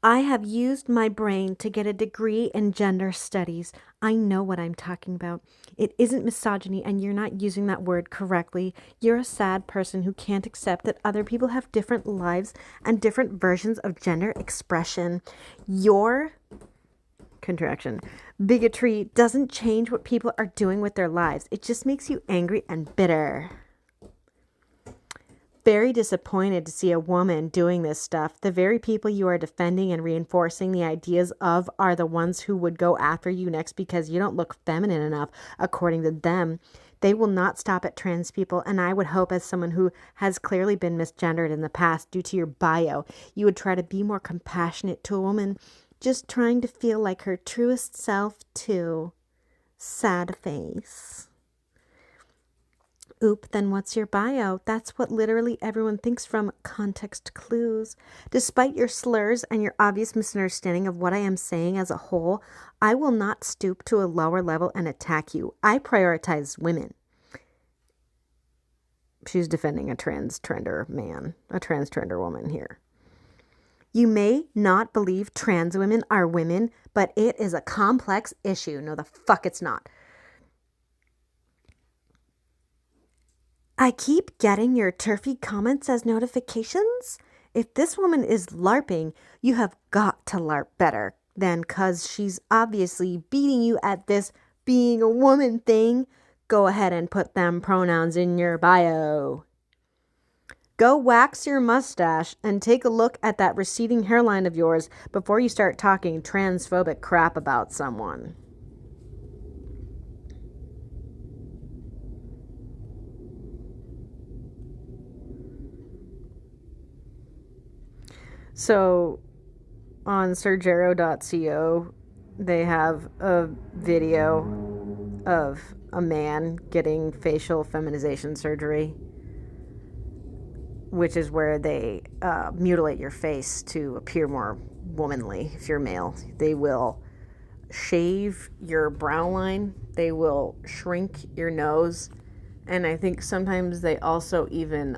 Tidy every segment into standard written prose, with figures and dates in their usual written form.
I have used my brain to get a degree in gender studies. I know what I'm talking about. It isn't misogyny, and you're not using that word correctly. You're a sad person who can't accept that other people have different lives and different versions of gender expression. Your contraction bigotry doesn't change what people are doing with their lives. It just makes you angry and bitter. Very disappointed to see a woman doing this stuff. The very people you are defending and reinforcing the ideas of are the ones who would go after you next because you don't look feminine enough, according to them. They will not stop at trans people, and I would hope, as someone who has clearly been misgendered in the past due to your bio, you would try to be more compassionate to a woman just trying to feel like her truest self, too. Sad face. Oop, then what's your bio? That's what literally everyone thinks from context clues. Despite your slurs and your obvious misunderstanding of what I am saying as a whole, I will not stoop to a lower level and attack you. I prioritize women. She's defending a transgender man, a transgender woman here. You may not believe trans women are women, but it is a complex issue. No, the fuck it's not. I keep getting your turfy comments as notifications. If this woman is LARPing, you have got to LARP better than cause she's obviously beating you at this being a woman thing. Go ahead and put them pronouns in your bio. Go wax your mustache and take a look at that receding hairline of yours before you start talking transphobic crap about someone. So on surgero.co, they have a video of a man getting facial feminization surgery, which is where they mutilate your face to appear more womanly if you're male. They will shave your brow line. They will shrink your nose. And I think sometimes they also even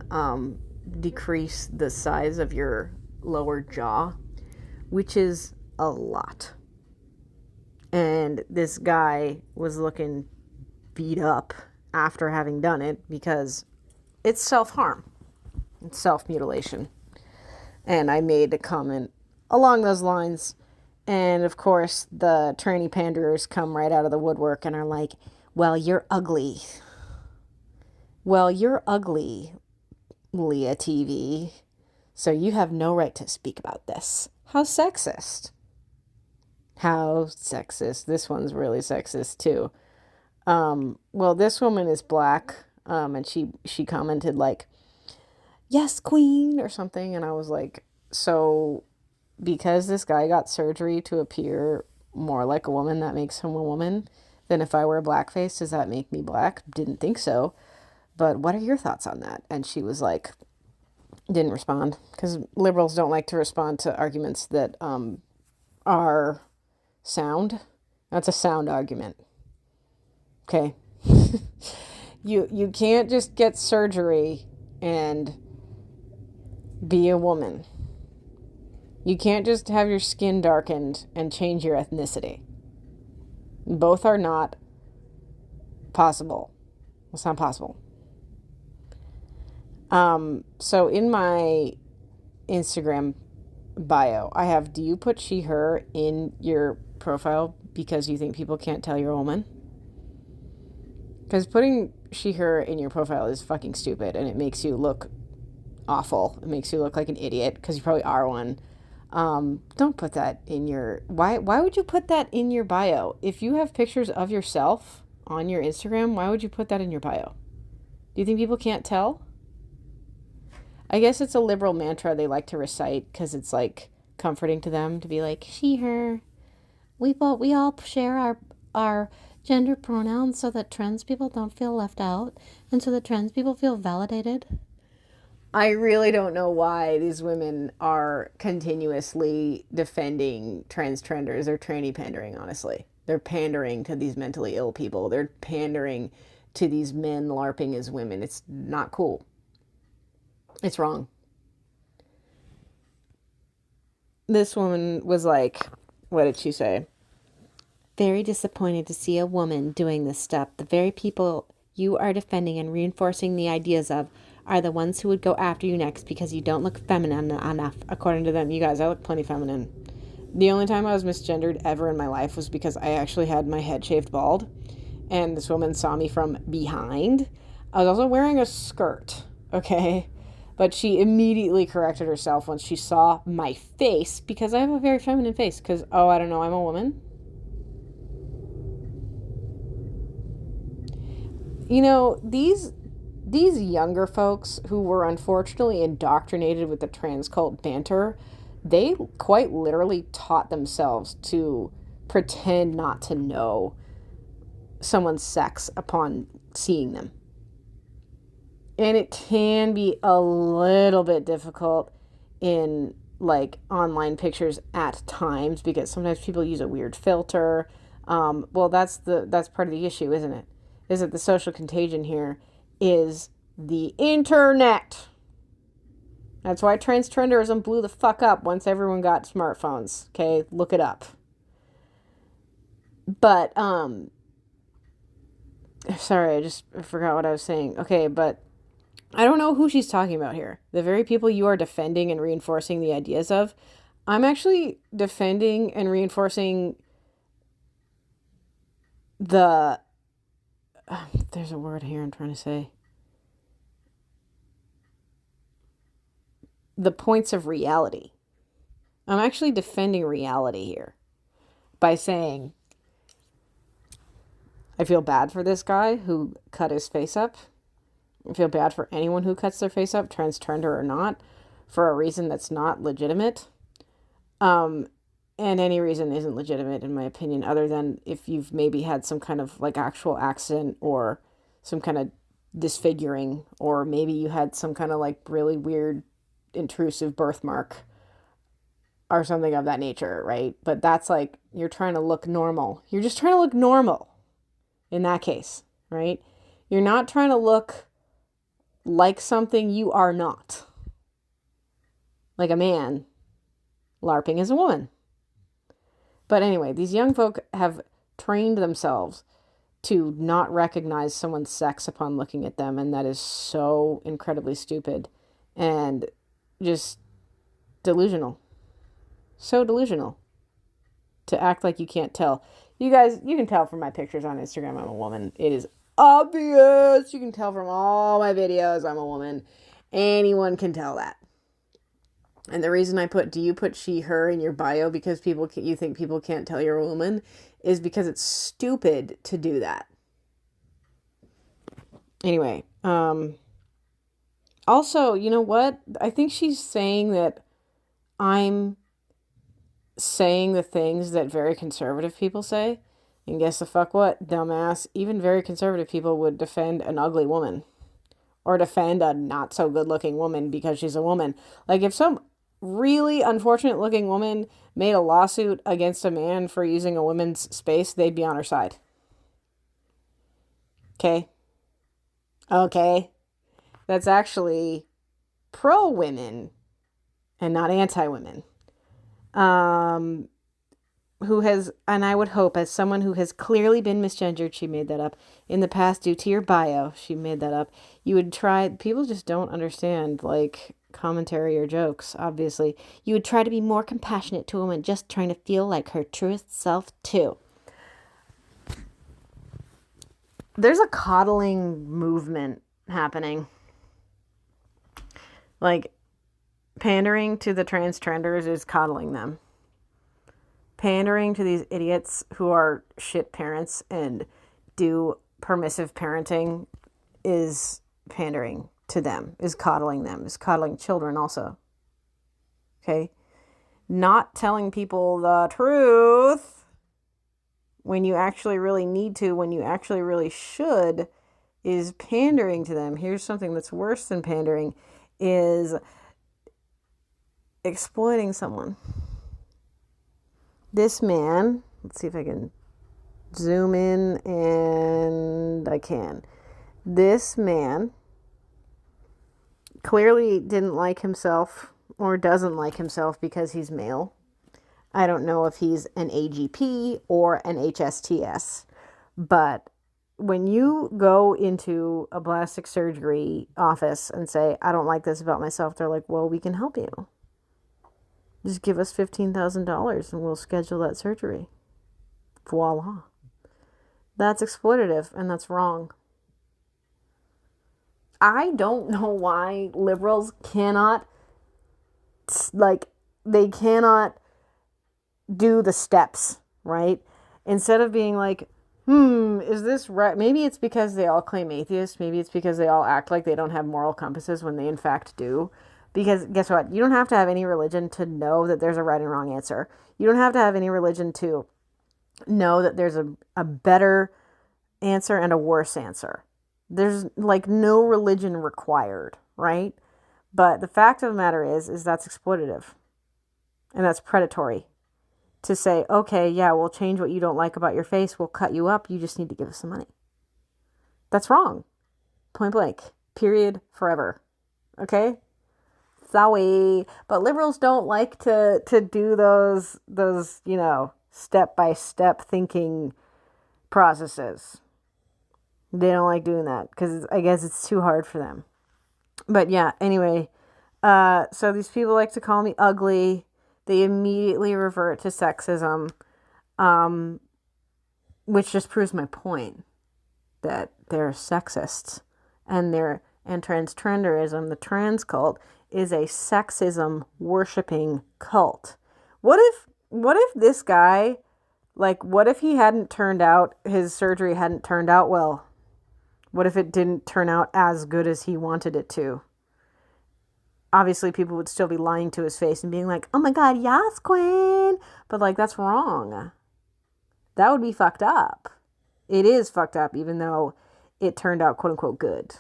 decrease the size of your lower jaw, which is a lot. And this guy was looking beat up after having done it because it's self-harm. It's self-mutilation. And I made a comment along those lines. And of course, the tranny panderers come right out of the woodwork and are like, well, you're ugly. Well, you're ugly, Leah TV. So you have no right to speak about this. How sexist. How sexist. This one's really sexist too. Well, this woman is black. And she commented like, yes, queen, or something. And I was like, so because this guy got surgery to appear more like a woman, that makes him a woman. Then if I wear blackface, does that make me black? Didn't think so. But what are your thoughts on that? And she was like, didn't respond, because liberals don't like to respond to arguments that are sound. That's a sound argument. Okay. You can't just get surgery and be a woman. You can't just have your skin darkened and change your ethnicity. Both are not possible. It's not possible. So in my Instagram bio, I have, do you put she, her in your profile because you think people can't tell you're a woman? Because putting she, her in your profile is fucking stupid, and it makes you look awful. It makes you look like an idiot because you probably are one. Don't put that in your, why would you put that in your bio? If you have pictures of yourself on your Instagram, why would you put that in your bio? Do you think people can't tell? I guess it's a liberal mantra they like to recite because it's like comforting to them to be like, she, her. We all share our gender pronouns so that trans people don't feel left out and so that trans people feel validated. I really don't know why these women are continuously defending transgenders or tranny pandering, honestly. They're pandering to these mentally ill people. They're pandering to these men LARPing as women. It's not cool. It's wrong. this woman was like, what did she say? Very disappointed to see a woman doing this stuff. The very people you are defending and reinforcing the ideas of are the ones who would go after you next because you don't look feminine enough, according to them. You guys, I look plenty feminine. The only time I was misgendered ever in my life was because I actually had my head shaved bald, and this woman saw me from behind. I was also wearing a skirt, okay? But she immediately corrected herself once she saw my face, because I have a very feminine face, because, oh, I don't know, I'm a woman. You know, these younger folks who were unfortunately indoctrinated with the trans cult banter, they quite literally taught themselves to pretend not to know someone's sex upon seeing them. And it can be a little bit difficult in like online pictures at times because sometimes people use a weird filter. Well, that's part of the issue, isn't it? Is that the social contagion here is the internet. That's why transgenderism blew the fuck up once everyone got smartphones. Okay, look it up. But sorry, I just forgot what I was saying. Okay, but I don't know who she's talking about here. The very people you are defending and reinforcing the ideas of. I'm actually defending and reinforcing the there's a word here I'm trying to say. The points of reality. I'm actually defending reality here by saying I feel bad for this guy who cut his face up. I feel bad for anyone who cuts their face up, transgender or not, for a reason that's not legitimate. And any reason isn't legitimate in my opinion, other than if you've maybe had some kind of like actual accident or some kind of disfiguring, or maybe you had some kind of like really weird intrusive birthmark or something of that nature, right? But that's like you're trying to look normal. You're just trying to look normal in that case, right? You're not trying to look like something you are not. Like a man LARPing as a woman. But anyway, these young folk have trained themselves to not recognize someone's sex upon looking at them, and that is so incredibly stupid and just delusional. So delusional to act like you can't tell. You guys, you can tell from my pictures on Instagram I'm a woman. It is obvious. You can tell from all my videos I'm a woman. Anyone can tell that. And the reason I put, do you put she, her in your bio because you think people can't tell you're a woman, is because it's stupid to do that. Anyway, also, you know what? I think she's saying that I'm saying the things that very conservative people say. And guess the fuck what, dumbass? Even very conservative people would defend an ugly woman. Or defend a not so good looking woman because she's a woman. Like if some really unfortunate looking woman made a lawsuit against a man for using a woman's space, they'd be on her side. Okay? Okay. That's actually pro-women and not anti-women. Who has, and I would hope, as someone who has clearly been misgendered, she made that up, in the past due to your bio, she made that up, you would try, people just don't understand, like, commentary or jokes, obviously. You would try to be more compassionate to a woman, just trying to feel like her truest self, too. There's a coddling movement happening. Like, pandering to the transgenders is coddling them. Pandering to these idiots who are shit parents and do permissive parenting is pandering to them, is coddling them, is coddling children also. Okay? Not telling people the truth when you actually really need to, when you actually really should, is pandering to them. Here's something that's worse than pandering, is exploiting someone. This man, let's see if I can zoom in, and I can. This man clearly didn't like himself or doesn't like himself because he's male. I don't know if he's an AGP or an HSTS, but when you go into a plastic surgery office and say, I don't like this about myself, they're like, well, we can help you. Just give us $15,000 and we'll schedule that surgery. Voila. That's exploitative and that's wrong. I don't know why liberals cannot, they cannot do the steps, right? Instead of being like, is this right? Maybe it's because they all claim atheists. Maybe it's because they all act like they don't have moral compasses when they in fact do. Because guess what? You don't have to have any religion to know that there's a right and wrong answer. You don't have to have any religion to know that there's a better answer and a worse answer. There's like no religion required, right? But the fact of the matter is that's exploitative. And that's predatory. To say, okay, yeah, we'll change what you don't like about your face. We'll cut you up. You just need to give us some money. That's wrong. Point blank. Period. Forever. Okay? Sorry. But liberals don't like to do those, step-by-step thinking processes. They don't like doing that because I guess it's too hard for them. But yeah, anyway. So these people like to call me ugly. They immediately revert to sexism, which just proves my point that they're sexists and transgenderism, the trans cult, is a sexism worshipping cult. What if this guy, what if he hadn't turned out, his surgery hadn't turned out well? What if it didn't turn out as good as he wanted it to? Obviously, people would still be lying to his face and being like, oh my God, yes, queen. But that's wrong. That would be fucked up. It is fucked up, even though it turned out quote unquote good.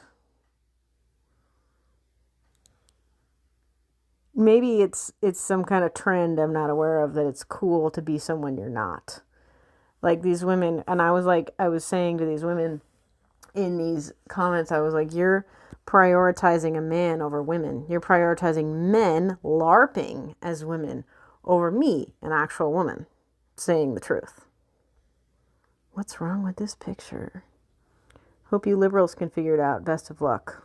Maybe it's some kind of trend I'm not aware of that it's cool to be someone you're not. Like these women, and I was saying to these women in these comments, I was like, you're prioritizing a man over women. You're prioritizing men LARPing as women over me, an actual woman, saying the truth. What's wrong with this picture? Hope you liberals can figure it out. Best of luck.